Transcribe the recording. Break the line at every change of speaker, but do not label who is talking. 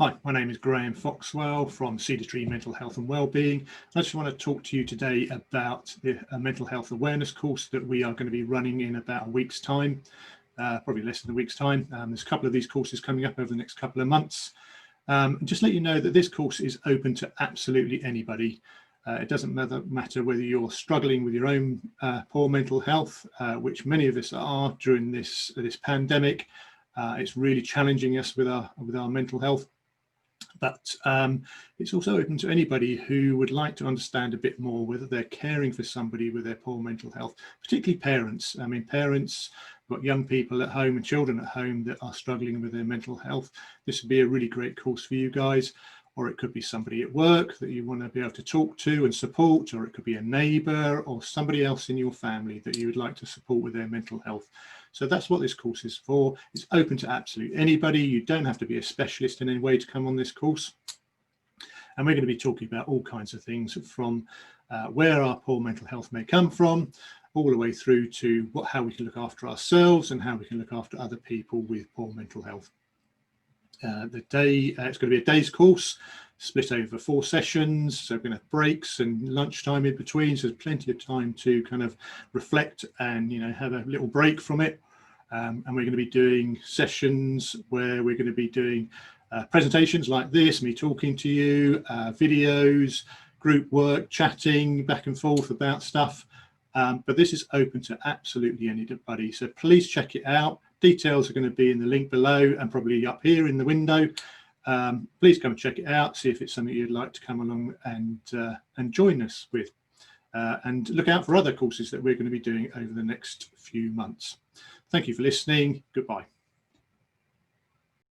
Hi, my name is Graham Foxwell from Cedar Tree Mental Health and Wellbeing. I just want to talk to you today about a mental health awareness course that we are going to be running in about a week's time, probably less than a week's time. There's a couple of these courses coming up over the next couple of months. Just let you know that this course is open to absolutely anybody. It doesn't matter whether you're struggling with your own poor mental health, which many of us are during this pandemic. It's really challenging us with our mental health. But it's also open to anybody who would like to understand a bit more whether they're caring for somebody with their poor mental health, particularly parents. I mean, parents, got young people at home and children at home that are struggling with their mental health. This would be a really great course for you guys. Or it could be somebody at work that you want to be able to talk to and support, or it could be a neighbour or somebody else in your family that you would like to support with their mental health. So that's what this course is for. It's open to absolutely anybody. You don't have to be a specialist in any way to come on this course. And we're going to be talking about all kinds of things from where our poor mental health may come from, all the way through to how we can look after ourselves and how we can look after other people with poor mental health. It's going to be a day's course split over 4 sessions, so we're going to have breaks and lunchtime in between, so there's plenty of time to kind of reflect and have a little break from it. And we're going to be doing sessions where we're going to be doing presentations like this, me talking to you, videos, group work, chatting back and forth about stuff. But this is open to absolutely anybody, so please check it out. Details are going to be in the link below and probably up here in the window. Please come and check it out, see if it's something you'd like to come along and join us with. And look out for other courses that we're going to be doing over the next few months. Thank you for listening. Goodbye.